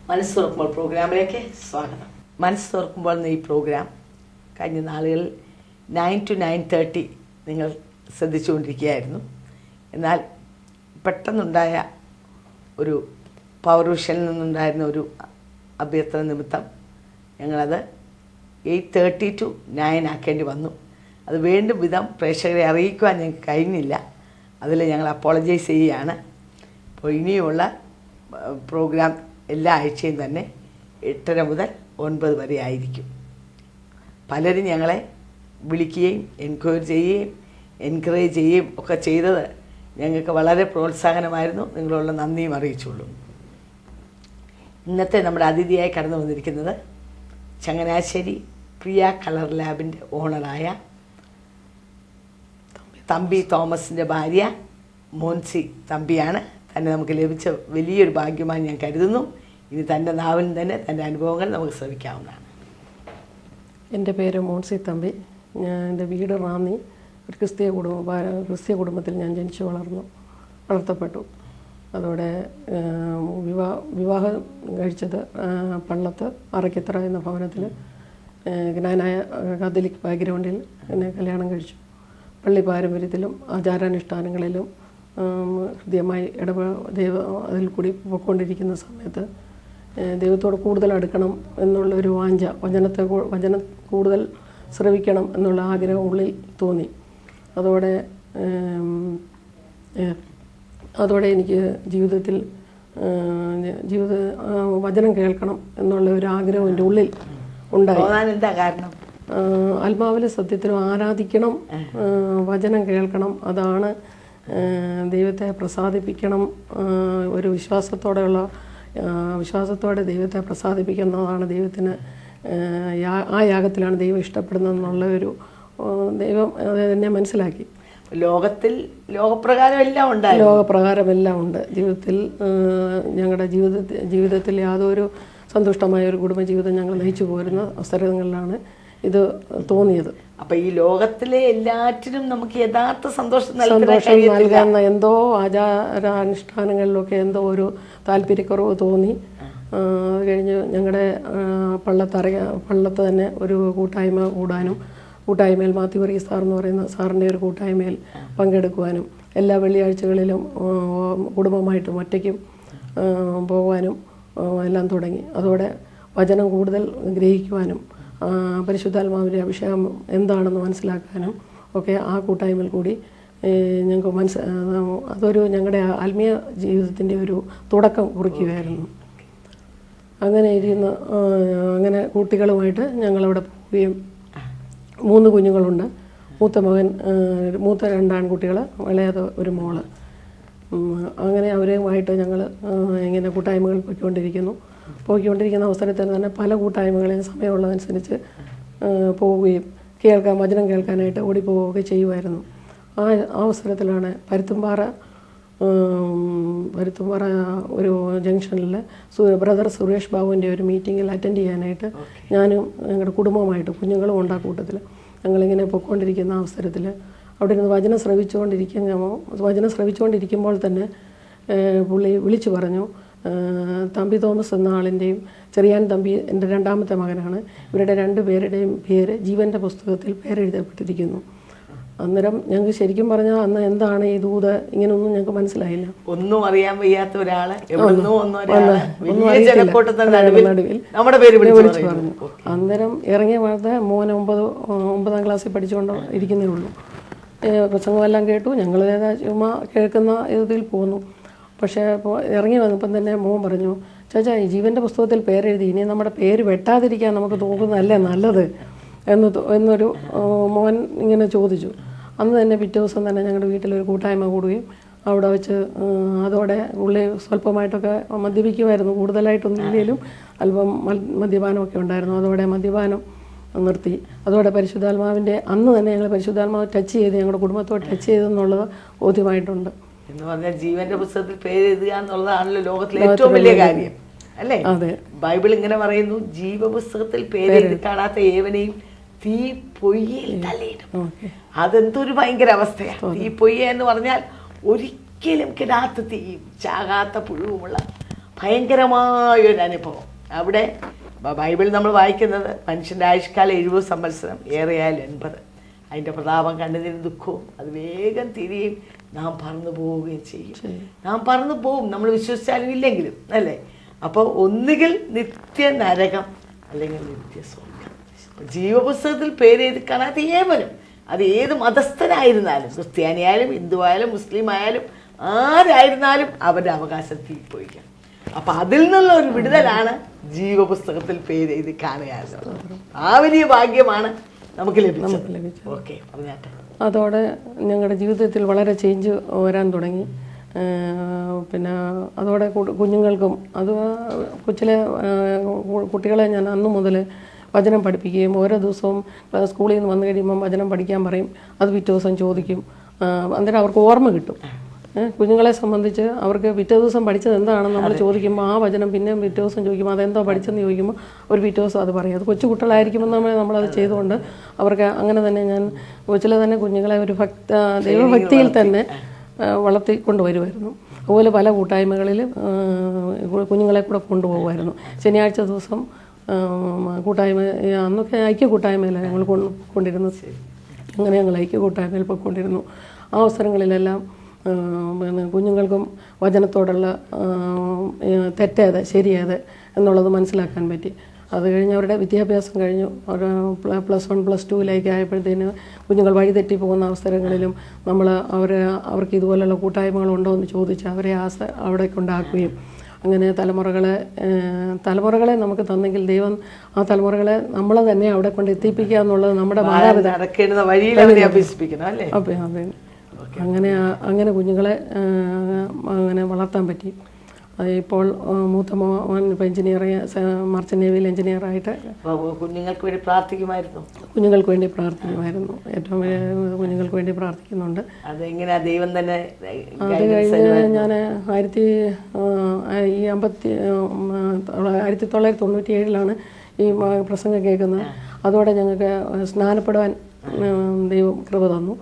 മനസ്സ് തുറക്കുമ്പോൾ പ്രോഗ്രാമിലേക്ക് സ്വാഗതം. മനസ്സ് തുറക്കുമ്പോൾ എന്ന ഈ പ്രോഗ്രാം കഴിഞ്ഞ നാളുകളിൽ 9 to 9:30 നിങ്ങൾ ശ്രദ്ധിച്ചുകൊണ്ടിരിക്കുകയായിരുന്നു. എന്നാൽ പെട്ടെന്നുണ്ടായ ഒരു പവർ വിഷനിൽ നിന്നുണ്ടായിരുന്ന ഒരു അഭ്യർത്ഥന നിമിത്തം ഞങ്ങളത് 8:30 to 9 ആക്കേണ്ടി വന്നു. അത് വീണ്ടും വിധം പ്രേക്ഷകരെ അറിയിക്കുവാൻ ഞങ്ങൾക്ക് കഴിഞ്ഞില്ല. അതിൽ ഞങ്ങൾ അപ്പോളജൈസ് ചെയ്യുകയാണ്. അപ്പോൾ ഇനിയുള്ള പ്രോഗ്രാം എല്ലാ ആഴ്ചയും തന്നെ 8:30 മുതൽ 9 വരെ ആയിരിക്കും. പലരും ഞങ്ങളെ വിളിക്കുകയും എൻക്വയറി ചെയ്യുകയും എൻകറേജ് ചെയ്യുകയും ഒക്കെ ചെയ്തത് ഞങ്ങൾക്ക് വളരെ പ്രോത്സാഹനമായിരുന്നു. നിങ്ങളുള്ള നന്ദിയും അറിയിച്ചുള്ളൂ. ഇന്നത്തെ നമ്മുടെ അതിഥിയായി കടന്നു വന്നിരിക്കുന്നത് ചങ്ങനാശ്ശേരി പ്രിയ കളർ ലാബിൻ്റെ ഓണറായ തമ്പി തോമസിൻ്റെ ഭാര്യ മോൻസി തമ്പിയാണ്. തന്നെ നമുക്ക് ലഭിച്ച വലിയൊരു ഭാഗ്യമായി ഞാൻ കരുതുന്നു. ഇനി തൻ്റെ നാവിൽ തന്നെ തൻ്റെ അനുഭവങ്ങൾ നമുക്ക് ശ്രമിക്കാവുന്നതാണ്. എൻ്റെ പേര് മോൻസി തമ്പി. എൻ്റെ വീട് റാന്നി. ഒരു ക്രിസ്തീയ കുടുംബത്തിൽ ഞാൻ ജനിച്ചു വളർത്തപ്പെട്ടു. അതോടെ വിവാഹം കഴിച്ചത് പള്ളത്ത് അറക്കിത്തറ എന്ന ഭവനത്തിൽ ജ്ഞാനായ കാത്തലിക് ബാക്ക്ഗ്രൗണ്ടിൽ എന്നെ കല്യാണം കഴിച്ചു. പള്ളി പാരമ്പര്യത്തിലും ആചാരാനുഷ്ഠാനങ്ങളിലും ഹൃദ്യമായി അതിൽ കൂടി പോയിക്കൊണ്ടിരിക്കുന്ന സമയത്ത് ദൈവത്തോട് കൂടുതൽ അടുക്കണം എന്നുള്ളൊരു വാഞ്ച, വചനം കൂടുതൽ ശ്രവിക്കണം എന്നുള്ള ആഗ്രഹം ഉള്ളിൽ തോന്നി. അതോടെ എനിക്ക് ജീവിതത്തിൽ വചനം കേൾക്കണം എന്നുള്ള ഒരു ആഗ്രഹം എൻ്റെ ഉള്ളിൽ ഉണ്ടായി. എന്താ കാരണം? ആത്മാവിലെ സത്യത്തിലും ആരാധിക്കണം, വചനം കേൾക്കണം, അതാണ് ദൈവത്തെ പ്രസാദിപ്പിക്കണം. ഒരു വിശ്വാസത്തോടെ ദൈവത്തെ പ്രസാദിപ്പിക്കുന്നതാണ് ദൈവത്തിന്, ആ യാഗത്തിലാണ് ദൈവം ഇഷ്ടപ്പെടുന്നതെന്നുള്ള ഒരു ദൈവം എന്നെ മനസ്സിലാക്കി. ലോകപ്രകാരമെല്ലാം ഉണ്ട് ജീവിതത്തിൽ. ഞങ്ങളുടെ ജീവിതത്തിൽ യാതൊരു സന്തുഷ്ടമായ ഒരു കുടുംബജീവിതം ഞങ്ങൾ നയിച്ചു പോരുന്ന അവസരങ്ങളിലാണ് ഇത് തോന്നിയത്. അപ്പൊ ഈ ലോകത്തിലെ എല്ലാറ്റിനും നമുക്ക് യഥാർത്ഥ സന്തോഷം നൽകാവുന്ന എന്തോ ആചാരാനുഷ്ഠാനങ്ങളിലൊക്കെ എന്തോ ഒരു താല്പര്യക്കുറവ് തോന്നി. അത് കഴിഞ്ഞ് ഞങ്ങളുടെ പള്ളത്ത് തന്നെ ഒരു കൂട്ടായ്മ കൂടാനും, കൂട്ടായ്മയിൽ മാത്യു വർഗീസ് സാർ എന്ന് പറയുന്ന സാറിൻ്റെ ഒരു കൂട്ടായ്മയിൽ പങ്കെടുക്കുവാനും, എല്ലാ വെള്ളിയാഴ്ചകളിലും കുടുംബമായിട്ടും ഒറ്റയ്ക്കും പോകാനും എല്ലാം തുടങ്ങി. അതോടെ വചനം കൂടുതൽ ഗ്രഹിക്കുവാനും പരിശുദ്ധാത്മാവിൻ്റെ അഭിഷേകം എന്താണെന്ന് മനസ്സിലാക്കാനും ഒക്കെ ആ കൂട്ടായ്മയിൽ കൂടി ഞങ്ങൾക്ക് അതൊരു ഞങ്ങളുടെ ആത്മീയ ജീവിതത്തിൻ്റെ ഒരു തുടക്കം കുറിക്കുകയായിരുന്നു. അങ്ങനെ കുട്ടികളുമായിട്ട് ഞങ്ങളവിടെ പോവുകയും 3 കുഞ്ഞുങ്ങളുണ്ട്. മൂത്ത 2 ആൺകുട്ടികൾ, ഇളയത് ഒരു മോള്. അങ്ങനെ അവരുമായിട്ട് ഞങ്ങൾ ഇങ്ങനെ കൂട്ടായ്മകൾ പോയിക്കൊണ്ടിരിക്കുന്ന അവസരത്തിൽ തന്നെ പല കൂട്ടായ്മകളിലും സമയമുള്ളതനുസരിച്ച് പോവുകയും വചനം കേൾക്കാനായിട്ട് ഓടിപ്പോവുകയൊക്കെ ചെയ്യുമായിരുന്നു. ആ അവസരത്തിലാണ് പരുത്തുംപാറ ഒരു ജംഗ്ഷനിൽ ബ്രദർ സുരേഷ് ബാബുവിൻ്റെ ഒരു മീറ്റിങ്ങിൽ അറ്റൻഡ് ചെയ്യാനായിട്ട് ഞാനും ഞങ്ങളുടെ കുടുംബമായിട്ട് കുഞ്ഞുങ്ങളും ഉണ്ട്. ആ കൂട്ടത്തിൽ ഞങ്ങളിങ്ങനെ പോയിക്കൊണ്ടിരിക്കുന്ന അവസരത്തിൽ അവിടെ ഇരുന്ന് വചനം ശ്രവിച്ചുകൊണ്ടിരിക്കുമ്പോൾ തന്നെ പുള്ളി വിളിച്ചു പറഞ്ഞു, തമ്പി തോമസ് എന്ന ആളിൻ്റെയും ചെറിയാൻ തമ്പി എൻ്റെ 2ാമത്തെ മകനാണ്, ഇവരുടെ 2 പേരുടെയും പേര് ജീവൻ്റെ പുസ്തകത്തിൽ പേരെഴുതപ്പെട്ടിരിക്കുന്നു. അന്നേരം ഞങ്ങൾക്ക് ശരിക്കും പറഞ്ഞാൽ അന്ന് എന്താണ് ഈ ദൂത് ഇങ്ങനെയൊന്നും ഞങ്ങൾക്ക് മനസ്സിലായില്ല. ഒന്നും അറിയാൻ വയ്യാത്ത ഒരാള് വിളിച്ചു പറഞ്ഞു. അന്നേരം ഇറങ്ങിയ വളരെ മോൻ 9ാം ക്ലാസ്സിൽ പഠിച്ചുകൊണ്ട് ഇരിക്കുന്നേ ഉള്ളൂ. പ്രസംഗമെല്ലാം കേട്ടു. ഞങ്ങൾ ചുമ്മാ കേൾക്കുന്ന ഇതിൽ പോന്നു. പക്ഷേ ഇപ്പോൾ ഇറങ്ങി വന്നപ്പം തന്നെ മോൻ പറഞ്ഞു, ചേച്ചാ ഈ ജീവൻ്റെ പുസ്തകത്തിൽ പേരെഴുതി, ഇനി നമ്മുടെ പേര് വെട്ടാതിരിക്കാൻ നമുക്ക് നോക്കുന്നതല്ലേ നല്ലത് എന്നൊരു മോൻ ഇങ്ങനെ ചോദിച്ചു. അന്ന് തന്നെ പിറ്റേ ദിവസം തന്നെ ഞങ്ങളുടെ വീട്ടിലൊരു കൂട്ടായ്മ കൂടുകയും അവിടെ വെച്ച് അതോടെ ഉള്ളി സ്വല്പമായിട്ടൊക്കെ മദ്യപിക്കുമായിരുന്നു, കൂടുതലായിട്ടൊന്നും ഇല്ലെങ്കിലും അല്പം മദ്യപാനമൊക്കെ ഉണ്ടായിരുന്നു. അതോടെ മദ്യപാനം നിർത്തി. അതോടെ പരിശുദ്ധാത്മാവിൻ്റെ അന്ന് തന്നെ ഞങ്ങൾ പരിശുദ്ധാത്മാവ് ടച്ച് ചെയ്ത് ഞങ്ങളുടെ കുടുംബത്തോട് ടച്ച് ചെയ്തെന്നുള്ളത് ബോധ്യമായിട്ടുണ്ട്. എന്ന് പറഞ്ഞാൽ ജീവന്റെ പുസ്തകത്തിൽ പേരെഴുതുക എന്നുള്ളതാണല്ലോ ലോകത്തിലെ ഏറ്റവും വലിയ കാര്യം, അല്ലേ? അതെ. ബൈബിൾ ഇങ്ങനെ പറയുന്നു, ജീവപുസ്തകത്തിൽ പേരെഴുതി കാണാത്ത ഏവനെയും തീ പൊയ്യയിൽ തള്ളിയിടും. അതെന്തൊരു ഭയങ്കര അവസ്ഥയാണ്. തീ പൊയ്യ എന്ന് പറഞ്ഞാൽ ഒരിക്കലും കിടാത്ത തീയും ചാകാത്ത പുഴുവുമുള്ള ഭയങ്കരമായൊരു അനുഭവം. അവിടെ ബൈബിളിൽ നമ്മൾ വായിക്കുന്നത് മനുഷ്യൻ്റെ ആയുഷ്കാലം 70 സംവത്സരം, ഏറെയാൽ 80. അതിൻ്റെ പ്രതാപം കണ്ടതിന് ദുഃഖവും അത് വേഗം തിരിയും, നാം പറന്നു പോവുകയും ചെയ്യും. നാം പറന്നു പോവും, നമ്മൾ വിശ്വസിച്ചാലും ഇല്ലെങ്കിലും, അല്ലേ? അപ്പോൾ ഒന്നുകിൽ നിത്യ നരകം അല്ലെങ്കിൽ നിത്യ സ്വർഗം. ജീവപുസ്തകത്തിൽ പേര് എഴുതി കാണാത്ത ഏവനും, അത് ഏത് മതസ്ഥനായിരുന്നാലും, ക്രിസ്ത്യാനിയായാലും ഹിന്ദുവായാലും മുസ്ലിം ആയാലും ആരായിരുന്നാലും അവരുടെ അവകാശത്തിൽ പോയിക്കാം. അപ്പൊ അതിൽ നിന്നുള്ള ഒരു വിടുതലാണ് ജീവപുസ്തകത്തിൽ പേര് എഴുതി കാണുക. ആ വലിയ ഭാഗ്യമാണ് നമുക്ക് ലഭിച്ചത്. ഓക്കെ, പറഞ്ഞാട്ടെ. അതോടെ ഞങ്ങളുടെ ജീവിതത്തിൽ വളരെ ചേഞ്ച് വരാൻ തുടങ്ങി. പിന്നെ അതോടെ കുഞ്ഞുങ്ങൾക്കും അത് കൊച്ചിലെ കുട്ടികളെ ഞാൻ അന്നു മുതൽ വചനം പഠിപ്പിക്കുകയും ഓരോ ദിവസവും സ്കൂളിൽ നിന്ന് വന്നു കഴിയുമ്പം വചനം പഠിക്കാൻ പറയും. അത് പിറ്റേ ദിവസം ചോദിക്കും. അന്നേരം അവർക്ക് ഓർമ്മ കിട്ടും. കുഞ്ഞുങ്ങളെ സംബന്ധിച്ച് അവർക്ക് പിറ്റേ ദിവസം പഠിച്ചത് എന്താണെന്ന് നമ്മൾ ചോദിക്കുമ്പോൾ ആ വചനം പിന്നെ പിറ്റേ ദിവസം ചോദിക്കുമ്പോൾ അതെന്തോ പഠിച്ചെന്ന് ചോദിക്കുമ്പോൾ ഒരു പിറ്റേ ദിവസം അത് പറയും. അത് കൊച്ചു കുട്ടികളായിരിക്കുമ്പോൾ നമ്മളത് ചെയ്തുകൊണ്ട് അവർക്ക് അങ്ങനെ തന്നെ ഞാൻ കൊച്ചിലെ തന്നെ കുഞ്ഞുങ്ങളെ ഒരു ദൈവഭക്തിയിൽ തന്നെ വളർത്തിക്കൊണ്ടുവരുമായിരുന്നു. അതുപോലെ പല കൂട്ടായ്മകളിൽ കുഞ്ഞുങ്ങളെ കൂടെ കൊണ്ടുപോകുമായിരുന്നു. ശനിയാഴ്ച ദിവസം കൂട്ടായ്മ, അന്നൊക്കെ ഐക്യ കൂട്ടായ്മയിലാണ് ഞങ്ങൾ കൊണ്ടിരുന്നത്. അങ്ങനെ ഞങ്ങൾ ഐക്യ കൂട്ടായ്മയിൽ പോയിക്കൊണ്ടിരുന്നു. ആ അവസരങ്ങളിലെല്ലാം പിന്നെ കുഞ്ഞുങ്ങൾക്കും വചനത്തോടുള്ള തെറ്റേത് ശരിയേത് എന്നുള്ളത് മനസ്സിലാക്കാൻ പറ്റി. അത് കഴിഞ്ഞ് അവരുടെ വിദ്യാഭ്യാസം കഴിഞ്ഞു. ഒരു +1 +2 ആയപ്പോഴത്തേന് കുഞ്ഞുങ്ങൾ വഴിതെറ്റി പോകുന്ന അവസരങ്ങളിലും നമ്മൾ അവർക്ക് ഇതുപോലുള്ള കൂട്ടായ്മകളുണ്ടോ എന്ന് ചോദിച്ച് അവരെ അവിടെ കൊണ്ടാക്കുകയും അങ്ങനെ തലമുറകളെ നമുക്ക് തന്നെങ്കിൽ ദൈവം ആ തലമുറകളെ നമ്മളെ തന്നെ അവിടെ കൊണ്ട് എത്തിപ്പിക്കുക എന്നുള്ളത് നമ്മുടെ അതെ. അങ്ങനെ കുഞ്ഞുങ്ങളെ അങ്ങനെ വളർത്താൻ പറ്റി. ഇപ്പോൾ മൂത്ത മോൻ ഇപ്പോൾ മർച്ചന്റ് നേവിയിൽ എഞ്ചിനീയറായിട്ട് കുഞ്ഞുങ്ങൾക്ക് വേണ്ടി പ്രാർത്ഥിക്കുമായിരുന്നു. ഏറ്റവും കുഞ്ഞുങ്ങൾക്ക് വേണ്ടി പ്രാർത്ഥിക്കുന്നുണ്ട്. അതെങ്ങനെയാ ദൈവം തന്നെ? അത് കഴിഞ്ഞ് ഞാൻ 1997 ഈ പ്രസംഗം കേൾക്കുന്നത്. അതോടെ ഞങ്ങൾക്ക് സ്നാനപ്പെടുവാൻ ദൈവം കൃപ തന്നു.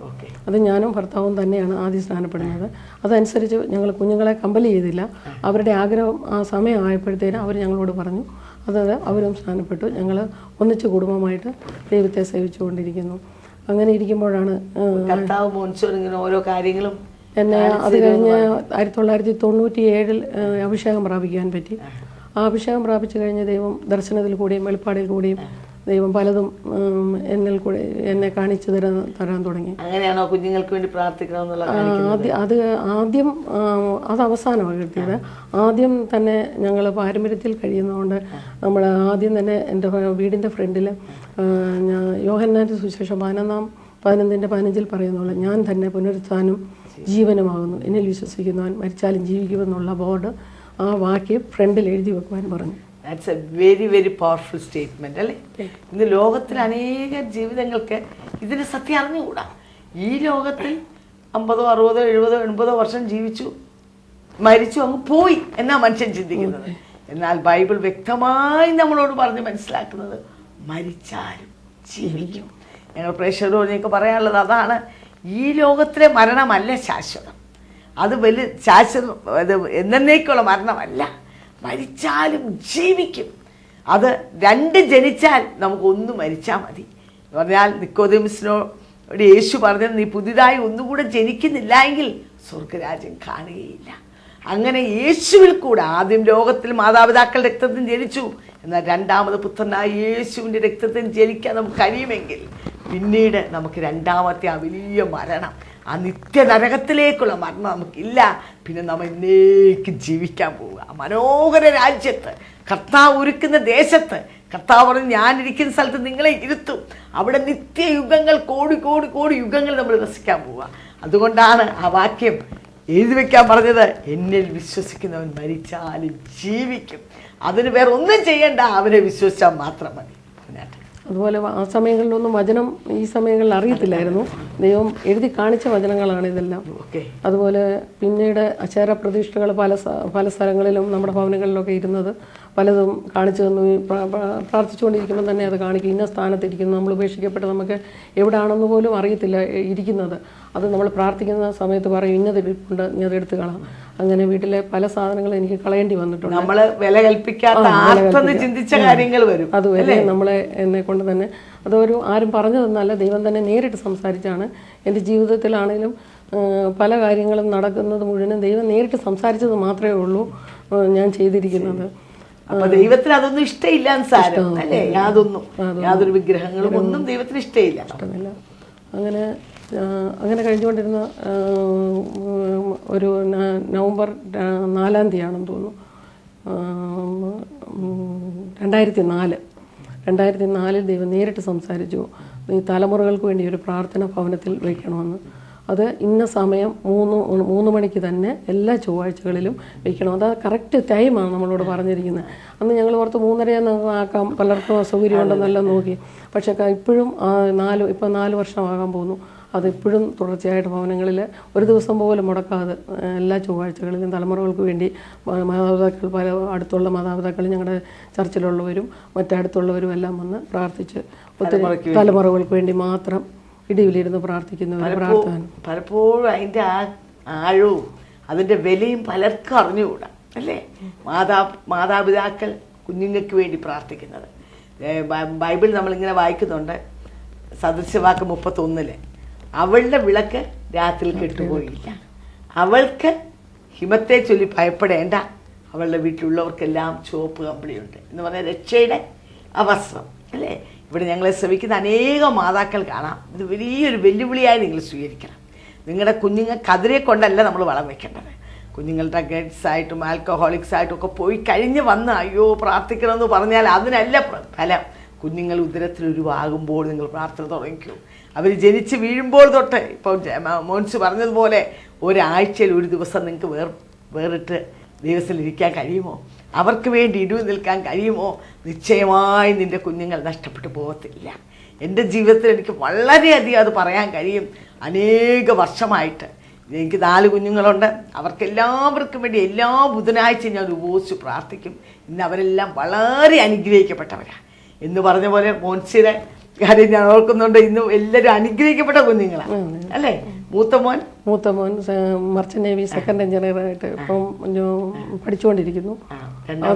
അത് ഞാനും ഭർത്താവും തന്നെയാണ് ആദ്യം സ്നാനപ്പെടുന്നത്. അതനുസരിച്ച് ഞങ്ങൾ കുഞ്ഞുങ്ങളെ കമ്പൽ ചെയ്തില്ല. അവരുടെ ആഗ്രഹം ആ സമയമായപ്പോഴത്തേനും അവർ ഞങ്ങളോട് പറഞ്ഞു. അതായത് അവരും സ്നാനപ്പെട്ടു. ഞങ്ങൾ ഒന്നിച്ച് കുടുംബമായിട്ട് ദൈവത്തെ സേവിച്ചുകൊണ്ടിരിക്കുന്നു. അങ്ങനെ ഇരിക്കുമ്പോഴാണ് ഓരോ കാര്യങ്ങളും എന്നെ അത് കഴിഞ്ഞ് 1997 അഭിഷേകം പ്രാപിക്കാൻ പറ്റി. ആ അഭിഷേകം പ്രാപിച്ചു കഴിഞ്ഞ് ദൈവം ദർശനത്തിൽ കൂടിയും വെളിപ്പാടിൽ കൂടിയും ദൈവം പലതും എന്നെ കാണിച്ചു തരാൻ തുടങ്ങി. അങ്ങനെയാണോ കുഞ്ഞുങ്ങൾക്ക് വേണ്ടി പ്രാർത്ഥിക്കണമെന്നുള്ള? അത് അവസാനമാണ് കിട്ടിയത്. ആദ്യം തന്നെ ഞങ്ങൾ പാരമ്പര്യത്തിൽ കഴിയുന്നതുകൊണ്ട് നമ്മൾ ആദ്യം തന്നെ എൻ്റെ വീടിൻ്റെ ഫ്രണ്ടിൽ യോഹന്നാൻ്റെ സുവിശേഷം 15:15 പറയുന്നുള്ളൂ, ഞാൻ തന്നെ പുനരുത്ഥാനം ജീവനുമാകുന്നു, എന്നിൽ വിശ്വസിക്കുന്നവൻ മരിച്ചാലും ജീവിക്കുമെന്നുള്ള ബോർഡ് ആ വാക്യം ഫ്രണ്ടിൽ എഴുതി വെക്കുവാൻ പറഞ്ഞു. That's A very very powerful statement അല്ലേ? ഇന്ന് ലോകത്തിൽ അനേക ജീവിതങ്ങൾക്ക് ഇതിന് സത്യം അറിഞ്ഞുകൂടാ. ഈ ലോകത്തിൽ 50, 60, 70, 80 വർഷം ജീവിച്ചു, മരിച്ചു, അങ്ങ് പോയി എന്നാ മനുഷ്യൻ ചിന്തിക്കുന്നത്. എന്നാൽ ബൈബിൾ വ്യക്തമായി നമ്മളോട് പറഞ്ഞ് മനസ്സിലാക്കുന്നത് മരിച്ചാലും ജീവിക്കും. ഞങ്ങൾ പ്രേക്ഷകരോടൊക്കെ പറയാനുള്ളത് അതാണ്. ഈ ലോകത്തിലെ മരണമല്ല ശാശ്വതം. അത് എന്നേക്കുള്ള മരണമല്ല. മരിച്ചാലും ജീവിക്കും. അത് 2 ജനിച്ചാൽ നമുക്കൊന്ന് മരിച്ചാൽ മതി എന്ന് പറഞ്ഞാൽ, നിക്കോദെമസിനോട് യേശു പറഞ്ഞത്, നീ പുതിയതായി ഒന്നുകൂടെ ജനിക്കുന്നില്ല എങ്കിൽ സ്വർഗരാജ്യം കാണുകയില്ല. അങ്ങനെ യേശുവിൽ കൂടെ ആദ്യം ലോകത്തിൽ മാതാപിതാക്കളുടെ രക്തത്തിൽ ജനിച്ചു, എന്നാൽ രണ്ടാമത് പുത്രനായ യേശുവിൻ്റെ രക്തത്തിൽ ജനിക്കാൻ നമുക്ക് കഴിയുമെങ്കിൽ പിന്നീട് നമുക്ക് രണ്ടാമത്തെ ആ വലിയ മരണം, ആ നിത്യനരകത്തിലേക്കുള്ള മരണം നമുക്കില്ല. പിന്നെ നമ്മൾ എന്നേക്കും ജീവിക്കാൻ പോവുക മനോഹര രാജ്യത്ത്, കർത്താവ് ഒരുക്കുന്ന ദേശത്ത്. കർത്താവ് പറഞ്ഞ്, ഞാനിരിക്കുന്ന സ്ഥലത്ത് നിങ്ങളെ ഇരുത്തും, അവിടെ നിത്യയുഗങ്ങൾ, കോടി കോടി കോടി യുഗങ്ങൾ നമ്മൾ വസിക്കാൻ പോവുക. അതുകൊണ്ടാണ് ആ വാക്യം എഴുതി വെക്കാൻ പറഞ്ഞത്, എന്നിൽ വിശ്വസിക്കുന്നവൻ മരിച്ചാലും ജീവിക്കും. അതിന് വേറെ ഒന്നും ചെയ്യണ്ട, അവനെ വിശ്വസിച്ചാൽ മാത്രം മതി. അതുപോലെ ആ സമയങ്ങളിലൊന്നും വചനം ഈ സമയങ്ങളിൽ അറിയത്തില്ലായിരുന്നു. ദൈവം എഴുതി കാണിച്ച വചനങ്ങളാണ് ഇതെല്ലാം. അതുപോലെ പിന്നീട് അക്ഷരപ്രതിഷ്ഠകൾ പല സ്ഥലങ്ങളിലും നമ്മുടെ ഭവനങ്ങളിലൊക്കെ ഇരുന്നത് പലതും കാണിച്ചു തന്നു. പ്രാർത്ഥിച്ചുകൊണ്ടിരിക്കുമ്പോൾ തന്നെ അത് കാണിക്കും, ഇന്ന സ്ഥാനത്തിരിക്കുന്നു, നമ്മൾ ഉപേക്ഷിക്കപ്പെട്ട് നമുക്ക് എവിടെയാണെന്ന് പോലും അറിയത്തില്ല ഇരിക്കുന്നത്. അത് നമ്മൾ പ്രാർത്ഥിക്കുന്ന സമയത്ത് പറയും ഇന്നത് ഇരിപ്പുണ്ട്, ഇന്നത് എടുത്ത് കളാം. അങ്ങനെ വീട്ടിലെ പല സാധനങ്ങളും എനിക്ക് കളയേണ്ടി വന്നിട്ടുണ്ട്. നമ്മള് വില കൽപ്പിക്കാത്ത ചിന്തിച്ച കാര്യങ്ങൾ വരും. അതുവരെ നമ്മളെ എന്നെ കൊണ്ട് തന്നെ അതൊരു ആരും പറഞ്ഞു തന്നല്ല, ദൈവം തന്നെ നേരിട്ട് സംസാരിച്ചാണ്. എൻ്റെ ജീവിതത്തിലാണെങ്കിലും പല കാര്യങ്ങളും നടക്കുന്നത് മുഴുവനും ദൈവം നേരിട്ട് സംസാരിച്ചത് മാത്രമേ ഉള്ളൂ ഞാൻ ചെയ്തിരിക്കുന്നത്. അപ്പൊ ദൈവത്തിന് അതൊന്നും ഇഷ്ടമില്ല സാരം അല്ലേ? യാതൊരു വിഗ്രഹങ്ങളും ഒന്നും ദൈവത്തിന് ഇഷ്ടമില്ല. അങ്ങനെ കഴിഞ്ഞുകൊണ്ടിരുന്ന ഒരു നവംബർ 4-ാം തീയതിയാണെന്ന് തോന്നുന്നു, 2004 ദൈവം നേരിട്ട് സംസാരിച്ചു, ഈ തലമുറകൾക്ക് വേണ്ടി ഒരു പ്രാർത്ഥന ഭവനത്തിൽ വയ്ക്കണമെന്ന്. അത് ഇന്ന സമയം 3 മണിക്ക് തന്നെ എല്ലാ ചൊവ്വാഴ്ചകളിലും വയ്ക്കണം. അത് കറക്റ്റ് ടൈമാണ് നമ്മളോട് പറഞ്ഞിരിക്കുന്നത്. അന്ന് ഞങ്ങൾ ഓർത്ത് 3:30 ആക്കാം, പലർക്കും അസൗകര്യം ഉണ്ടെന്നെല്ലാം നോക്കി. പക്ഷേ ഇപ്പോഴും 4 വർഷമാകാൻ പോകുന്നു. അതിപ്പോഴും തുടർച്ചയായിട്ട് ഭവനങ്ങളിൽ ഒരു ദിവസം പോലും മുടക്കാതെ എല്ലാ ചൊവ്വാഴ്ചകളിലും തലമുറകൾക്ക് വേണ്ടി മാതാപിതാക്കൾ, പല അടുത്തുള്ള മാതാപിതാക്കൾ, ഞങ്ങളുടെ ചർച്ചിലുള്ളവരും മറ്റടുത്തുള്ളവരും എല്ലാം വന്ന് പ്രാർത്ഥിച്ച് ഒത്തിരി തലമുറകൾക്ക് വേണ്ടി മാത്രം ഇടിവിലിരുന്ന് പ്രാർത്ഥിക്കുന്ന ഒരു പ്രാർത്ഥന. പലപ്പോഴും അതിൻ്റെ ആഴവും അതിൻ്റെ വിലയും പലർക്കും അറിഞ്ഞുകൂടാ അല്ലേ? മാതാപിതാക്കൾ കുഞ്ഞുങ്ങൾക്ക് വേണ്ടി പ്രാർത്ഥിക്കുന്നത്. ബൈബിൾ നമ്മളിങ്ങനെ വായിക്കുന്നുണ്ട്, സദൃശവാക്യം 31 അവളുടെ വിളക്ക് രാത്രി കെട്ടുപോയില്ല, അവൾക്ക് ഹിമത്തെ ചൊല്ലി ഭയപ്പെടേണ്ട, അവളുടെ വീട്ടിലുള്ളവർക്കെല്ലാം ചുവപ്പ് കമ്പിളിയുണ്ട് എന്ന് പറഞ്ഞാൽ രക്ഷയുടെ അവസ്ത്രം അല്ലേ? ഇവിടെ ഞങ്ങളെ ശ്രമിക്കുന്ന അനേകം മാതാക്കൾ കാണാം. ഇത് വലിയൊരു വെല്ലുവിളിയായി നിങ്ങൾ സ്വീകരിക്കണം. നിങ്ങളുടെ കുഞ്ഞുങ്ങൾക്ക് അതിരെ കൊണ്ടല്ല നമ്മൾ വളം വെക്കേണ്ടത്. കുഞ്ഞുങ്ങൾ ഡ്രഗ്സ് ആയിട്ടും ആൽക്കഹോളിക്സ് ആയിട്ടും ഒക്കെ പോയി കഴിഞ്ഞ് വന്ന് അയ്യോ പ്രാർത്ഥിക്കണമെന്ന് പറഞ്ഞാൽ അതിനല്ല ഫലം. കുഞ്ഞുങ്ങൾ ഉദരത്തിലൊരുവാകുമ്പോൾ നിങ്ങൾ പ്രാർത്ഥന തുടങ്ങിക്കൂ. അവർ ജനിച്ച് വീഴുമ്പോൾ തൊട്ട്, ഇപ്പോൾ മോൻസ് പറഞ്ഞതുപോലെ ഒരാഴ്ചയിൽ ഒരു ദിവസം നിങ്ങൾക്ക് വേറിട്ട് ദൈവത്തിലിരിക്കാൻ കഴിയുമോ? അവർക്ക് വേണ്ടി ഇടിവ് നിൽക്കാൻ കഴിയുമോ? നിശ്ചയമായി നിൻ്റെ കുഞ്ഞുങ്ങൾ നഷ്ടപ്പെട്ടു പോകത്തില്ല. എൻ്റെ ജീവിതത്തിൽ എനിക്ക് വളരെയധികം അത് പറയാൻ കഴിയും. അനേക വർഷമായിട്ട് എനിക്ക് 4 കുഞ്ഞുങ്ങളുണ്ട്. അവർക്കെല്ലാവർക്കും വേണ്ടി എല്ലാ ബുധനാഴ്ചയും ഞാൻ ഉപവസിച്ച് പ്രാർത്ഥിക്കും. ഇന്ന് അവരെല്ലാം വളരെ അനുഗ്രഹിക്കപ്പെട്ടവരാണ്. എന്ന് പറഞ്ഞ പോലെ മോൻസിയുടെ കാര്യം ഞാൻ ഓർക്കുന്നുണ്ട്. ഇന്ന് എല്ലാവരും അനുഗ്രഹിക്കപ്പെട്ട കുഞ്ഞുങ്ങളാണ് അല്ലേ? മൂത്ത മോൻ മർച്ചന്റ് നേവി സെക്കൻഡ് എഞ്ചിനീയറായിട്ട് ഇപ്പം പഠിച്ചുകൊണ്ടിരിക്കുന്നു.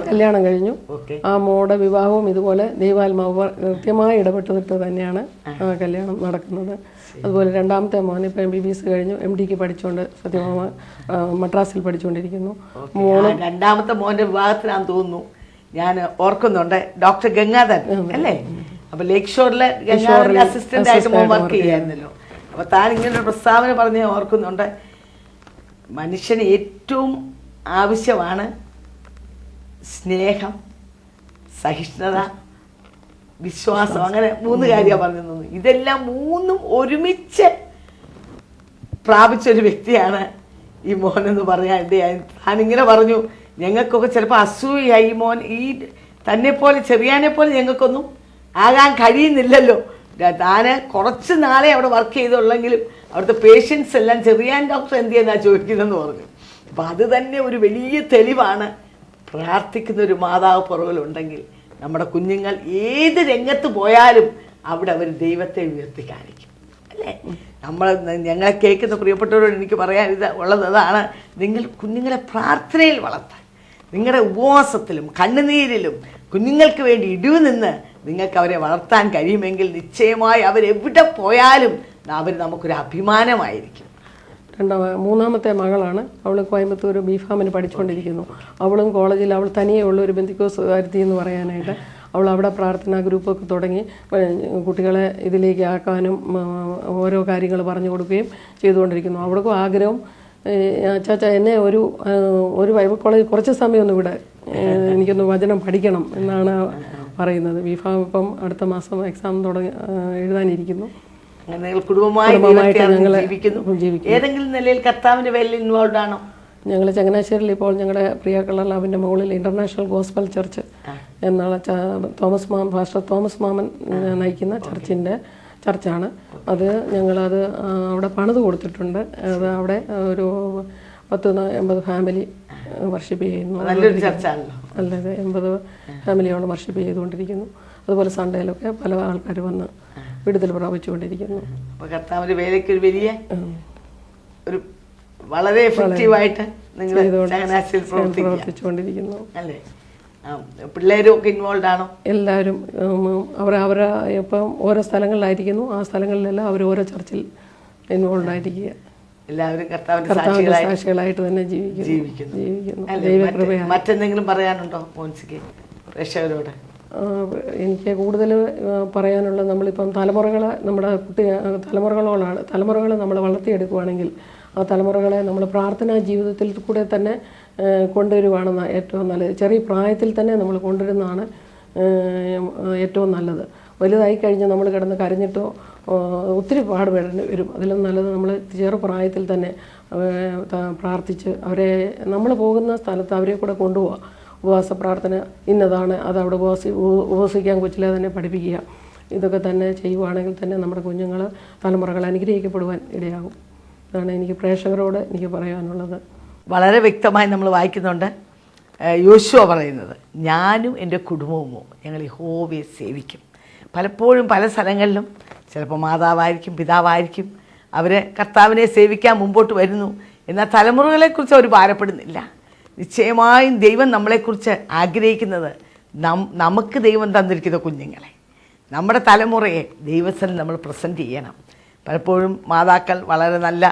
കല്യാണം കഴിഞ്ഞു. ആ മോടെ വിവാഹവും ഇതുപോലെ ദൈവാത്മാവ് കൃത്യമായി ഇടപെട്ടിട്ട് തന്നെയാണ് ആ കല്യാണം നടക്കുന്നത്. അതുപോലെ രണ്ടാമത്തെ മോൻ ഇപ്പം MBBS കഴിഞ്ഞു, MDക്ക് പഠിച്ചുകൊണ്ട് സത്യഭാമ മദ്രാസിൽ പഠിച്ചുകൊണ്ടിരിക്കുന്നു. രണ്ടാമത്തെ മോന്റെ വിവാഹത്തിനാന്ന് തോന്നുന്നു ഞാൻ ഓർക്കുന്നുണ്ട്, ഡോക്ടർ ഗംഗാധരൻ അല്ലേ? അപ്പൊ ലേക്ക് ഷോറിലെ ഗംഗാധരന്റെ അസിസ്റ്റന്റ് ആയിട്ട് മോൻ വർക്ക് ചെയ്യായിരുന്നല്ലോ. അപ്പൊ താൻ ഇങ്ങനൊരു പ്രസ്താവന പറഞ്ഞ് ഓർക്കുന്നുണ്ട്, മനുഷ്യന് ഏറ്റവും ആവശ്യമാണ് സ്നേഹം, സഹിഷ്ണുത, വിശ്വാസം. അങ്ങനെ 3 കാര്യമാണ് പറഞ്ഞു. ഇതെല്ലാം 3ഉം ഒരുമിച്ച് പ്രാപിച്ചൊരു വ്യക്തിയാണ് ഈ മോൻ എന്ന് പറയാൻ ഇടയായി. താനിങ്ങനെ പറഞ്ഞു, ഞങ്ങൾക്കൊക്കെ ചിലപ്പോൾ അസൂയായി, മോൻ ഈ തന്നെ പോലെ ചെറിയാനെ പോലെ ഞങ്ങൾക്കൊന്നും ആകാൻ കഴിയുന്നില്ലല്ലോ. താന് കുറച്ച് നാളെ അവിടെ വർക്ക് ചെയ്തുള്ളെങ്കിലും അവിടുത്തെ പേഷ്യൻസ് എല്ലാം ചെറിയാൻ ഡോക്ടർ എന്ത് ചെയ്യുന്നാ ചോദിക്കുന്നതെന്ന് പറഞ്ഞു. അപ്പം അത് തന്നെ ഒരു വലിയ തെളിവാണ്. പ്രാർത്ഥിക്കുന്ന ഒരു മാതാവ് പുറകിലുണ്ടെങ്കിൽ നമ്മുടെ കുഞ്ഞുങ്ങൾ ഏത് രംഗത്ത് പോയാലും അവിടെ അവർ ദൈവത്തെ ഉയർത്തി കാണിക്കും അല്ലേ? ഞങ്ങളെ കേൾക്കുന്ന പ്രിയപ്പെട്ടവരോട് എനിക്ക് പറയാൻ അതാണ്, നിങ്ങൾ കുഞ്ഞുങ്ങളെ പ്രാർത്ഥനയിൽ വളർത്താൻ, നിങ്ങളുടെ ഉപവാസത്തിലും കണ്ണുനീരിലും കുഞ്ഞുങ്ങൾക്ക് വേണ്ടി ഇടിവ് നിന്ന് നിങ്ങൾക്ക് അവരെ വളർത്താൻ കഴിയുമെങ്കിൽ നിശ്ചയമായി അവരെവിടെ പോയാലും അവർ നമുക്കൊരു അഭിമാനമായിരിക്കും. മൂന്നാമത്തെ മകളാണ്. അവൾ കോയമ്പത്തൂർ ബിഫാമിന് പഠിച്ചുകൊണ്ടിരിക്കുന്നു. അവളും കോളേജിൽ അവൾ തനിയുള്ള ഒരു ബന്ധുക്കോസ് കാര്യത്തി എന്ന് പറയാനായിട്ട് അവൾ അവിടെ പ്രാർത്ഥനാ ഗ്രൂപ്പൊക്കെ തുടങ്ങി കുട്ടികളെ ഇതിലേക്ക് ആക്കാനും ഓരോ കാര്യങ്ങൾ പറഞ്ഞു കൊടുക്കുകയും ചെയ്തുകൊണ്ടിരിക്കുന്നു. അവിടേക്കും ആഗ്രഹം, ചാച്ച എന്നെ ഒരു ബൈബിൾ കോളേജ് കുറച്ച് സമയം ഒന്ന് ഇവിടെ എനിക്കൊന്ന് വചനം പഠിക്കണം എന്നാണ് പറയുന്നത്. ബിഫാം ഇപ്പം അടുത്ത മാസം എക്സാം എഴുതാനിരിക്കുന്നു. കുടുംബമായിട്ട് ഞങ്ങൾ ജീവിക്കുന്നു. ഏതെങ്കിലും നിലയിൽ കർത്താവിന്റെ വേലയിൽ ഇൻവോൾവ് ആണോ? ഞങ്ങൾ ചങ്ങനാശ്ശേരിയിൽ ഇപ്പോൾ ഞങ്ങളുടെ പ്രിയ കളർലാവിൻ്റെ മുകളിൽ ഇന്റർനാഷണൽ ഗോസ്പൽ ചർച്ച് എന്നുള്ള ഫാസ്റ്റർ തോമസ് മാമൻ നയിക്കുന്ന ചർച്ചാണ് അത്. ഞങ്ങളത് അവിടെ പണിത് കൊടുത്തിട്ടുണ്ട്. അത് അവിടെ ഒരു 80 ഫാമിലി വർഷിപ്പ് ചെയ്യുന്നു. നല്ലൊരു ചർച്ചാണല്ലോ. നല്ലത് 80 ഫാമിലിയോളം വർഷിപ്പ് ചെയ്തുകൊണ്ടിരിക്കുന്നു. അതുപോലെ സൺഡേയിലൊക്കെ പല ആൾക്കാർ വന്ന് വിടുതൽ പ്രാപിച്ചുകൊണ്ടിരിക്കുന്നു. കർത്താവിന്റെ വേലയ്ക്ക് ഒരു വലിയ ഒരു വളരെ എഫക്റ്റീവായിട്ട് നിങ്ങൾ ചങ്ങനാശ്ശേരിയിൽ പ്രവർത്തിച്ചുകൊണ്ടിരിക്കുന്നു അല്ലേ? പിള്ളേരും ഒക്കെ ഇൻവോൾവ് ആണോ? എല്ലാവരും അവരെ ഇപ്പം ഓരോ സ്ഥലങ്ങളിലായിരിക്കുന്നു. ആ സ്ഥലങ്ങളിലെല്ലാം അവർ ഓരോ ചർച്ചിൽ ഇൻവോൾവ് ആയിരിക്കുക. എല്ലാവരും കർത്താവിന്റെ സാക്ഷികളായിട്ട് തന്നെ ജീവിക്കുന്നു. മറ്റെന്തെങ്കിലും പറയാനുണ്ടോ മോൻസിക്ക് പ്രേക്ഷകരോട്? എനിക്ക് കൂടുതൽ പറയാനുള്ളത്, നമ്മളിപ്പം നമ്മുടെ തലമുറകളെ നമ്മൾ വളർത്തിയെടുക്കുകയാണെങ്കിൽ ആ തലമുറകളെ നമ്മൾ പ്രാർത്ഥനാ ജീവിതത്തിൽ കൂടെ തന്നെ കൊണ്ടുവരുവാണ് ഏറ്റവും നല്ലത്. ചെറിയ പ്രായത്തിൽ തന്നെ നമ്മൾ കൊണ്ടുവരുന്നതാണ് ഏറ്റവും നല്ലത്. വലുതായി കഴിഞ്ഞാൽ നമ്മൾ കിടന്ന് കരഞ്ഞിട്ടോ ഒത്തിരി പാടുപെടേണ്ടി വരും. അതിലും നല്ലത് നമ്മൾ ചെറുപ്രായത്തിൽ തന്നെ പ്രാർത്ഥിച്ച് അവരെ നമ്മൾ പോകുന്ന സ്ഥലത്ത് അവരെ കൂടെ കൊണ്ടുപോവുക. ഉപവാസ പ്രാർത്ഥന ഇന്നതാണ്, അതവിടെ ഉപവസിക്കാൻ കൊച്ചിലെ തന്നെ പഠിപ്പിക്കുക. ഇതൊക്കെ തന്നെ ചെയ്യുവാണെങ്കിൽ തന്നെ നമ്മുടെ തലമുറകൾ അനുഗ്രഹിക്കപ്പെടുവാൻ ഇടയാകും. ഇതാണ് എനിക്ക് പ്രേക്ഷകരോട് എനിക്ക് പറയാനുള്ളത്. വളരെ വ്യക്തമായി നമ്മൾ വായിക്കുന്നുണ്ട്. യോശുവ പറയുന്നത്, ഞാനും എൻ്റെ കുടുംബവുമോ ഞങ്ങൾ യഹോവയെ സേവിക്കും. പലപ്പോഴും പല സ്ഥലങ്ങളിലും ചിലപ്പോൾ മാതാവായിരിക്കും, പിതാവായിരിക്കും, അവർ കർത്താവിനെ സേവിക്കാൻ മുമ്പോട്ട് വരുന്നു. എന്നാൽ തലമുറകളെക്കുറിച്ച് അവർ ഭാരപ്പെടുന്നില്ല. നിശ്ചയമായും ദൈവം നമ്മളെക്കുറിച്ച് ആഗ്രഹിക്കുന്നത് നമുക്ക് ദൈവം തന്നിരിക്കുന്ന കുഞ്ഞുങ്ങളെ, നമ്മുടെ തലമുറയെ ദൈവസ്ഥലിൽ നമ്മൾ പ്രസൻറ്റ് ചെയ്യണം. പലപ്പോഴും മാതാക്കൾ വളരെ നല്ല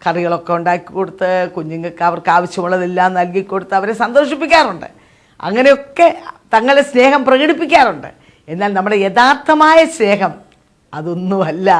കറികളൊക്കെ ഉണ്ടാക്കി കൊടുത്ത് കുഞ്ഞുങ്ങൾക്ക് അവർക്ക് ആവശ്യമുള്ളതെല്ലാം നൽകിക്കൊടുത്ത് അവരെ സന്തോഷിപ്പിക്കാറുണ്ട്. അങ്ങനെയൊക്കെ തങ്ങളുടെ സ്നേഹം പ്രകടിപ്പിക്കാറുണ്ട്. എന്നാൽ നമ്മുടെ യഥാർത്ഥമായ സ്നേഹം അതൊന്നുമല്ല,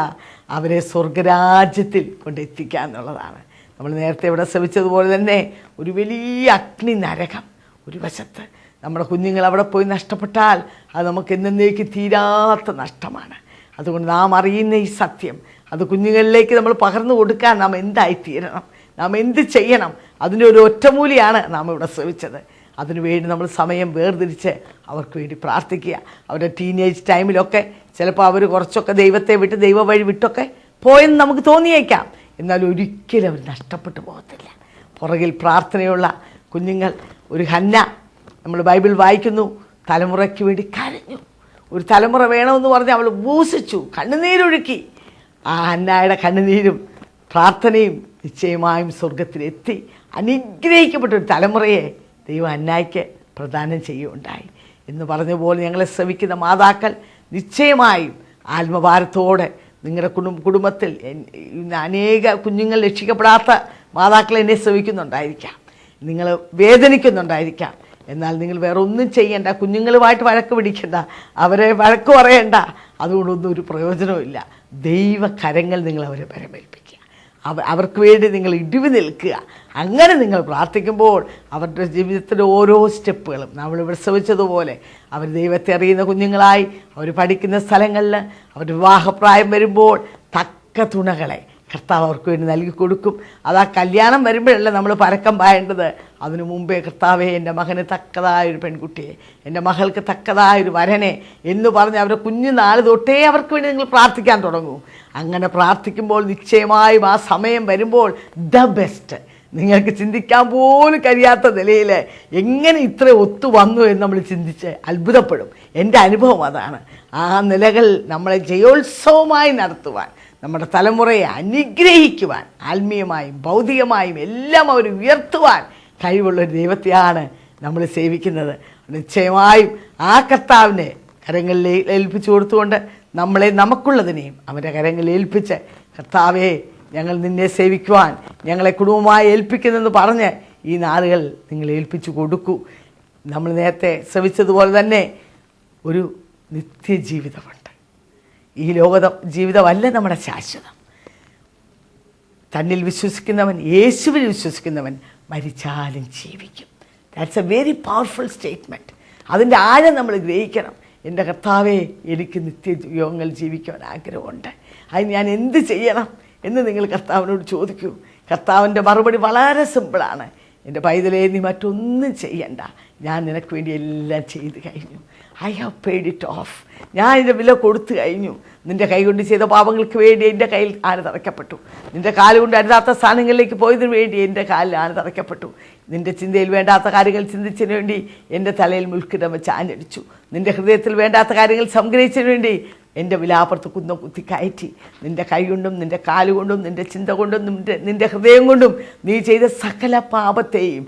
അവരെ സ്വർഗരാജ്യത്തിൽ കൊണ്ടെത്തിക്കുക എന്നുള്ളതാണ്. നമ്മൾ നേരത്തെ ഇവിടെ ശ്രമിച്ചതുപോലെ തന്നെ ഒരു വലിയ അഗ്നി നരകം ഒരു വശത്ത്. നമ്മുടെ കുഞ്ഞുങ്ങൾ അവിടെ പോയി നഷ്ടപ്പെട്ടാൽ അത് നമുക്ക് എന്നേക്ക് തീരാത്ത നഷ്ടമാണ്. അതുകൊണ്ട് നാം അറിയുന്ന ഈ സത്യം അത് കുഞ്ഞുങ്ങളിലേക്ക് നമ്മൾ പകർന്നു കൊടുക്കാൻ നാം എന്തായിത്തീരണം, നാം എന്ത് ചെയ്യണം, അതിൻ്റെ ഒരു ഒറ്റമൂലിയാണ് നാം ഇവിടെ ശ്രമിച്ചത്. അതിനുവേണ്ടി നമ്മൾ സമയം വേർതിരിച്ച് അവർക്ക് വേണ്ടി പ്രാർത്ഥിക്കുക. അവരുടെ ടീനേജ് ടൈമിലൊക്കെ ചിലപ്പോൾ അവർ കുറച്ചൊക്കെ ദൈവത്തെ വിട്ട് ദൈവ വഴി വിട്ടൊക്കെ പോയെന്ന് നമുക്ക് തോന്നിയേക്കാം. എന്നാൽ ഒരിക്കലും അവർ നഷ്ടപ്പെട്ടു പോകത്തില്ല. പുറകിൽ പ്രാർത്ഥനയുള്ള കുഞ്ഞുങ്ങൾ. ഒരു ഹന്ന നമ്മൾ ബൈബിൾ വായിക്കുന്നു, തലമുറയ്ക്ക് വേണ്ടി കരഞ്ഞു. ഒരു തലമുറ വേണമെന്ന് പറഞ്ഞ് അവൾ ഉപവസിച്ചു, കണ്ണുനീരൊഴുക്കി. ആ ഹന്നായുടെ കണ്ണുനീരും പ്രാർത്ഥനയും നിശ്ചയമായും സ്വർഗത്തിലെത്തി അനുഗ്രഹിക്കപ്പെട്ട ഒരു തലമുറയെ ദൈവം ഹന്നായ്ക്ക് പ്രദാനം ചെയ്യുകയുണ്ടായി. എന്ന് പറഞ്ഞ പോലെ ഞങ്ങളെ ശ്രമിക്കുന്ന മാതാക്കൾ നിശ്ചയമായും ആത്മഭാരത്തോടെ നിങ്ങളുടെ കുടുംബത്തിൽ അനേക കുഞ്ഞുങ്ങൾ രക്ഷിക്കപ്പെടാത്ത മാതാക്കൾ എന്നെ ശ്രമിക്കുന്നുണ്ടായിരിക്കാം, നിങ്ങൾ വേദനിക്കുന്നുണ്ടായിരിക്കാം. എന്നാൽ നിങ്ങൾ വേറെ ഒന്നും ചെയ്യണ്ട, കുഞ്ഞുങ്ങളുമായിട്ട് വഴക്ക് പിടിക്കണ്ട, അവരെ വഴക്ക് പറയണ്ട. അതുകൊണ്ടൊന്നും ഒരു പ്രയോജനവുമില്ല. ദൈവകരങ്ങൾ നിങ്ങൾ അവരെ പരമേൽപ്പിക്കുക. അവർക്ക് വേണ്ടി നിങ്ങൾ ഇടിവ് നിൽക്കുക. അങ്ങനെ നിങ്ങൾ പ്രാർത്ഥിക്കുമ്പോൾ അവരുടെ ജീവിതത്തിൻ്റെ ഓരോ സ്റ്റെപ്പുകളും നമ്മളിവിടെ ശ്രമിച്ചതുപോലെ അവർ ദൈവത്തെ അറിയുന്ന കുഞ്ഞുങ്ങളായി അവർ പഠിക്കുന്ന സ്ഥലങ്ങളിൽ അവർ വിവാഹപ്രായം വരുമ്പോൾ തക്ക തുണകളെ കർത്താവ് അവർക്ക് വേണ്ടി നൽകി കൊടുക്കും. അത് ആ കല്യാണം വരുമ്പോഴല്ല നമ്മൾ പരക്കം പായേണ്ടത്. അതിനു മുമ്പേ കർത്താവേ എൻ്റെ മകന് തക്കതായൊരു പെൺകുട്ടിയെ, എൻ്റെ മകൾക്ക് തക്കതായൊരു വരനെ എന്ന് പറഞ്ഞ് അവരുടെ കുഞ്ഞു നാൾ തൊട്ടേ അവർക്ക് വേണ്ടി നിങ്ങൾ പ്രാർത്ഥിക്കാൻ തുടങ്ങൂ. അങ്ങനെ പ്രാർത്ഥിക്കുമ്പോൾ നിശ്ചയമായും ആ സമയം വരുമ്പോൾ ദ ബെസ്റ്റ്, നിങ്ങൾക്ക് ചിന്തിക്കാൻ പോലും കഴിയാത്ത നിലയിൽ എങ്ങനെ ഇത്ര ഒത്തു വന്നു എന്ന് നമ്മൾ ചിന്തിച്ച് അത്ഭുതപ്പെടും. എൻ്റെ അനുഭവം അതാണ്. ആ നിലകൾ നമ്മളെ ജയോത്സവമായി നടത്തുവാൻ, നമ്മുടെ തലമുറയെ അനുഗ്രഹിക്കുവാൻ, ആത്മീയമായും ഭൗതികമായും എല്ലാം അവർ ഉയർത്തുവാൻ കഴിവുള്ളൊരു ദൈവത്തെയാണ് നമ്മൾ സേവിക്കുന്നത്. നിശ്ചയമായും ആ കർത്താവിനെ കരങ്ങളിൽ ഏൽപ്പിച്ചു കൊടുത്തുകൊണ്ട് നമ്മളെ നമുക്കുള്ളതിനെയും അവൻ്റെ കരങ്ങളിൽ ഏൽപ്പിച്ച് കർത്താവേ ഞങ്ങൾ നിന്നെ സേവിക്കുവാൻ ഞങ്ങളെ കുടുംബമായി ഏൽപ്പിക്കുന്നെന്ന് പറഞ്ഞ് ഈ നാളുകൾ നിങ്ങൾ ഏൽപ്പിച്ചു കൊടുക്കൂ. നമ്മൾ നേരത്തെ ശ്രമിച്ചതുപോലെ തന്നെ ഒരു നിത്യജീവിതമുണ്ട്. ഈ ജീവിതമല്ല നമ്മുടെ ശാശ്വതം. തന്നിൽ വിശ്വസിക്കുന്നവൻ, യേശുവിൽ വിശ്വസിക്കുന്നവൻ മരിച്ചാലും ജീവിക്കും. That's A very powerful statement. അതിൻ്റെ ആഴം നമ്മൾ ഗ്രഹിക്കണം. എൻ്റെ കർത്താവേ, എനിക്ക് നിത്യയോഗങ്ങൾ ജീവിക്കുവാൻ ആഗ്രഹമുണ്ട്, അതിന് ഞാൻ എന്ത് ചെയ്യണം എന്ന് നിങ്ങൾ കർത്താവിനോട് ചോദിക്കൂ. കർത്താവിൻ്റെ മറുപടി വളരെ സിമ്പിളാണ്. എൻ്റെ പൈതലേ, നീ മറ്റൊന്നും ചെയ്യണ്ട, ഞാൻ നിനക്ക് വേണ്ടി എല്ലാം ചെയ്ത് കഴിഞ്ഞു. I have paid it off. ഞാൻ ഇതിൻ്റെ വില കൊടുത്തു കഴിഞ്ഞു. നിൻ്റെ കൈ കൊണ്ട് ചെയ്ത പാപങ്ങൾക്ക് വേണ്ടി എൻ്റെ കയ്യിൽ ആന തറയ്ക്കപ്പെട്ടു. നിൻ്റെ കാലുകൊണ്ട് അരുതാത്ത സ്ഥാനങ്ങളിലേക്ക് പോയതിനു വേണ്ടി എൻ്റെ കാലിൽ ആന തറയ്ക്കപ്പെട്ടു. നിൻ്റെ ചിന്തയിൽ വേണ്ടാത്ത കാര്യങ്ങൾ ചിന്തിച്ചതിന് വേണ്ടി എൻ്റെ തലയിൽ മുൾക്കിടം വെച്ച് ആഞ്ഞടിച്ചു. നിൻ്റെ ഹൃദയത്തിൽ വേണ്ടാത്ത കാര്യങ്ങൾ സംഗ്രഹിച്ചതിന് വേണ്ടി എൻ്റെ വിലാപ്പുറത്ത് കുന്നം കുത്തി കയറ്റി നിൻ്റെ കൈ കൊണ്ടും നിൻ്റെ കാലുകൊണ്ടും നിൻ്റെ ചിന്ത കൊണ്ടും നിൻ്റെ ഹൃദയം കൊണ്ടും നീ ചെയ്ത സകല പാപത്തെയും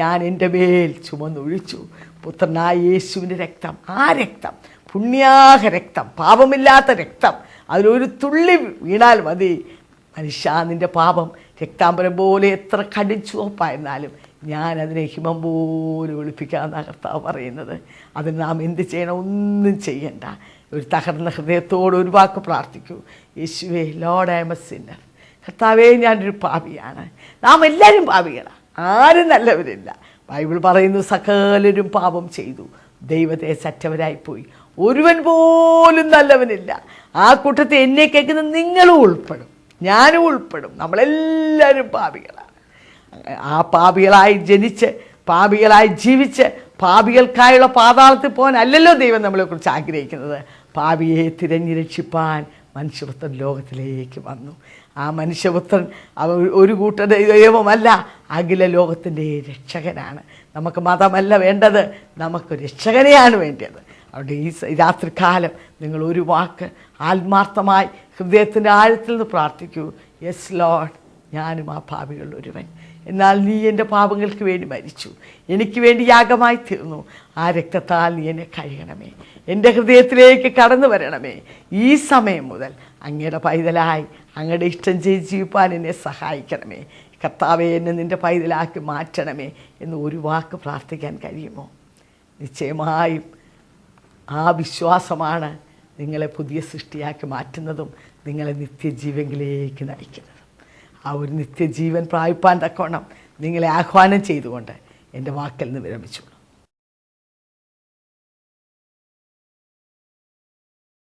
ഞാൻ എൻ്റെ മേൽ ചുമന്നൊഴിച്ചു. പുത്രനായ യേശുവിൻ്റെ രക്തം, ആ രക്തം പുണ്യാഹ രക്തം, പാപമില്ലാത്ത രക്തം, അതിലൊരു തുള്ളി വീണാൽ മതി. മനുഷ്യ, നിൻ്റെ പാപം രക്താംബരം പോലെ എത്ര കടിച്ചുവപ്പായിരുന്നാലും ഞാൻ അതിനെ ഹിമം പോലെ ഒളിപ്പിക്കാമെന്നാണ് കർത്താവ് പറയുന്നത്. അതിന് നാം എന്ത് ചെയ്യണം? ഒന്നും ചെയ്യണ്ട. ഒരു തകർന്ന ഹൃദയത്തോട് ഒരു വാക്ക് പ്രാർത്ഥിക്കൂ. യേശുവേ, Lord I am a sinner. കർത്താവേ, ഞാനൊരു പാപിയാണ്. നാം എല്ലാവരും പാപികളാണ്, ആരും നല്ലവരില്ല. ബൈബിൾ പറയുന്നു, സകലരും പാപം ചെയ്തു ദൈവത്തെ സറ്റവരായിപ്പോയി, ഒരുവൻ പോലും നല്ലവനില്ല. ആ കൂട്ടത്തിൽ എന്നെ കേൾക്കുന്ന നിങ്ങളും ഉൾപ്പെടും, ഞാനും ഉൾപ്പെടും. നമ്മളെല്ലാവരും പാപികളാണ്. ആ പാപികളായി ജനിച്ച് പാപികളായി ജീവിച്ച് പാപികൾക്കായുള്ള പാതാളത്തിൽ പോകാൻ അല്ലല്ലോ ദൈവം നമ്മളെക്കുറിച്ച് ആഗ്രഹിക്കുന്നത്. പാപിയെ തിരഞ്ഞു രക്ഷിപ്പാൻ മനുഷ്യപുത്രൻ ലോകത്തിലേക്ക് വന്നു. ആ മനുഷ്യപുത്രൻ ഒരു കൂട്ടരുടെ ദൈവമല്ല, അഖില ലോകത്തിൻ്റെ രക്ഷകനാണ്. നമുക്ക് മതമല്ല വേണ്ടത്, നമുക്ക് രക്ഷകനെയാണ് വേണ്ടത്. അവിടെ ഈ രാത്രികാലം നിങ്ങൾ ഒരു വാക്ക് ആത്മാർത്ഥമായി ഹൃദയത്തിൻ്റെ ആഴത്തിൽ നിന്ന് പ്രാർത്ഥിക്കൂ. യെസ് ലോർഡ്, ഞാനും ആ പാപികളിൽ ഒരുവൻ. എന്നാൽ നീ എൻ്റെ പാപങ്ങൾക്ക് വേണ്ടി മരിച്ചു, എനിക്ക് വേണ്ടി യാഗമായി തീർന്നു. ആ രക്തത്താൽ നീ എന്നെ കഴുകണമേ, എൻ്റെ ഹൃദയത്തിലേക്ക് കടന്നു വരണമേ. ഈ സമയം മുതൽ അങ്ങയുടെ പൈതലായി അങ്ങയുടെ ഇഷ്ടം ചെയ്ത് ജീവിപ്പാൻ എന്നെ സഹായിക്കണമേ. കർത്താവേ, എന്നെ നിൻ്റെ പൈതലാക്കി മാറ്റണമേ എന്ന് ഒരു വാക്ക് പ്രാർത്ഥിക്കാൻ കഴിയുമോ? നിശ്ചയമായും ആ വിശ്വാസമാണ് നിങ്ങളെ പുതിയ സൃഷ്ടിയാക്കി മാറ്റുന്നതും നിങ്ങളെ നിത്യജീവനിലേക്ക് നയിക്കുന്നതും. ആ ഒരു നിത്യജീവൻ പ്രാപിപ്പാൻ തക്കവണ്ണം നിങ്ങളെ ആഹ്വാനം ചെയ്തുകൊണ്ട് എൻ്റെ വാക്കിൽ നിന്ന് വിരമിച്ചു.